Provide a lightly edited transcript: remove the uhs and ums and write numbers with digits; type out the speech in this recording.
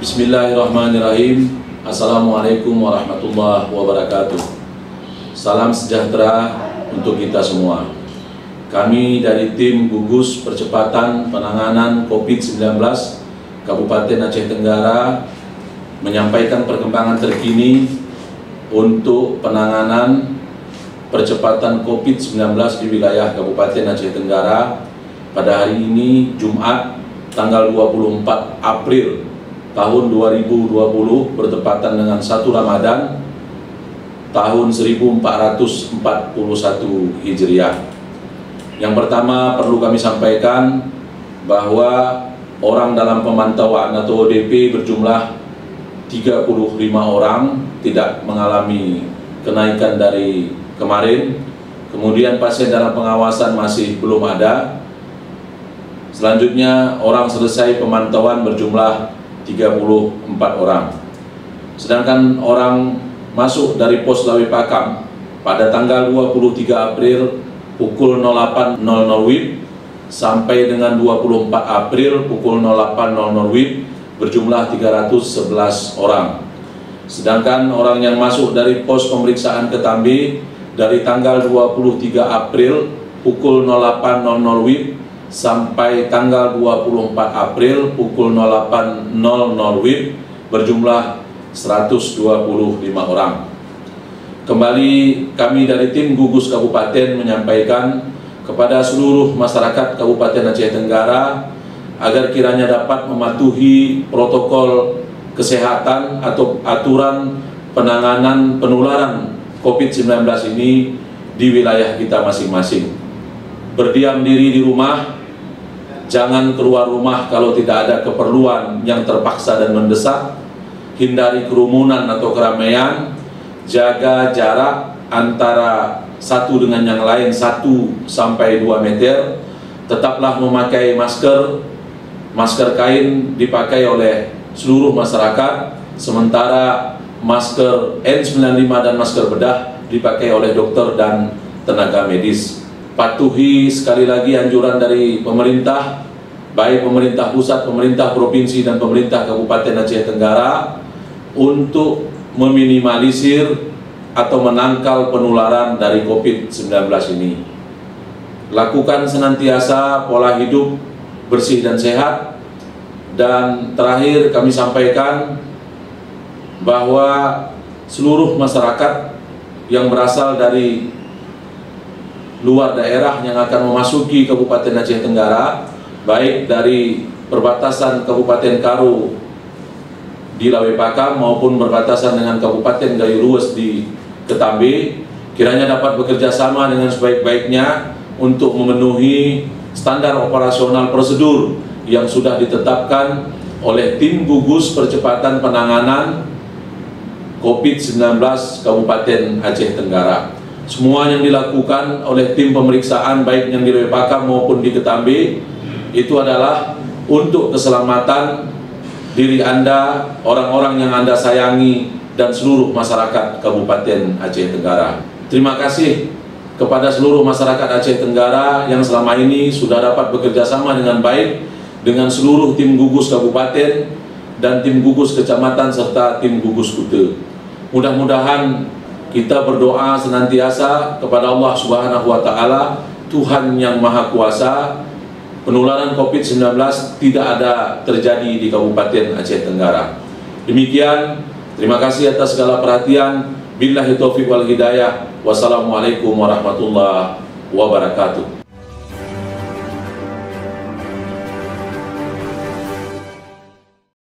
Bismillahirrahmanirrahim. Assalamualaikum warahmatullahi wabarakatuh. Salam sejahtera untuk kita semua. Kami dari tim Gugus Percepatan Penanganan COVID-19 Kabupaten Aceh Tenggara menyampaikan perkembangan terkini untuk penanganan percepatan COVID-19 di wilayah Kabupaten Aceh Tenggara pada hari ini, Jumat, tanggal 24 April tahun 2020 bertepatan dengan 1 Ramadan tahun 1441 Hijriah. Yang pertama perlu kami sampaikan bahwa orang dalam pemantauan atau ODP berjumlah 35 orang, tidak mengalami kenaikan dari kemarin. Kemudian pasien dalam pengawasan masih belum ada. Selanjutnya orang selesai pemantauan berjumlah 34 orang. Sedangkan orang masuk dari pos Lawe Pakam pada tanggal 23 April pukul 08.00 WIB sampai dengan 24 April pukul 08.00 WIB berjumlah 311 orang. Sedangkan orang yang masuk dari pos pemeriksaan Ketambi dari tanggal 23 April pukul 08.00 WIB sampai tanggal 24 April pukul 08.00 WIB berjumlah 125 orang. Kembali kami dari tim Gugus Kabupaten menyampaikan kepada seluruh masyarakat Kabupaten Aceh Tenggara agar kiranya dapat mematuhi protokol kesehatan atau aturan penanganan penularan COVID-19 ini di wilayah kita masing-masing. Berdiam diri di rumah, jangan keluar rumah kalau tidak ada keperluan yang terpaksa dan mendesak, hindari kerumunan atau keramaian, jaga jarak antara satu dengan yang lain 1 sampai 2 meter, tetaplah memakai masker kain dipakai oleh seluruh masyarakat, sementara masker N95 dan masker bedah dipakai oleh dokter dan tenaga medis. Patuhi sekali lagi anjuran dari pemerintah, baik pemerintah pusat, pemerintah provinsi, dan pemerintah Kabupaten Aceh Tenggara untuk meminimalisir atau menangkal penularan dari COVID-19 ini. Lakukan senantiasa pola hidup bersih dan sehat. Dan terakhir kami sampaikan bahwa seluruh masyarakat yang berasal dari luar daerah yang akan memasuki Kabupaten Aceh Tenggara, baik dari perbatasan Kabupaten Karo di Lawe Pakam maupun berbatasan dengan Kabupaten Gayo Lues di Ketambi, kiranya dapat bekerja sama dengan sebaik-baiknya untuk memenuhi standar operasional prosedur yang sudah ditetapkan oleh tim Gugus Percepatan Penanganan COVID-19 Kabupaten Aceh Tenggara. Semua yang dilakukan oleh tim pemeriksaan baik yang di Lawe Pakam maupun di Ketambi itu adalah untuk keselamatan diri Anda, orang-orang yang Anda sayangi, dan seluruh masyarakat Kabupaten Aceh Tenggara. Terima kasih kepada seluruh masyarakat Aceh Tenggara yang selama ini sudah dapat bekerja sama dengan baik dengan seluruh tim gugus kabupaten dan tim gugus kecamatan serta tim gugus kute. Mudah-mudahan kita berdoa senantiasa kepada Allah Subhanahu wa Ta'ala, Tuhan yang Maha Kuasa, penularan COVID-19 tidak ada terjadi di Kabupaten Aceh Tenggara. Demikian, terima kasih atas segala perhatian. Billahi taufiq wal hidayah. Wassalamualaikum warahmatullahi wabarakatuh.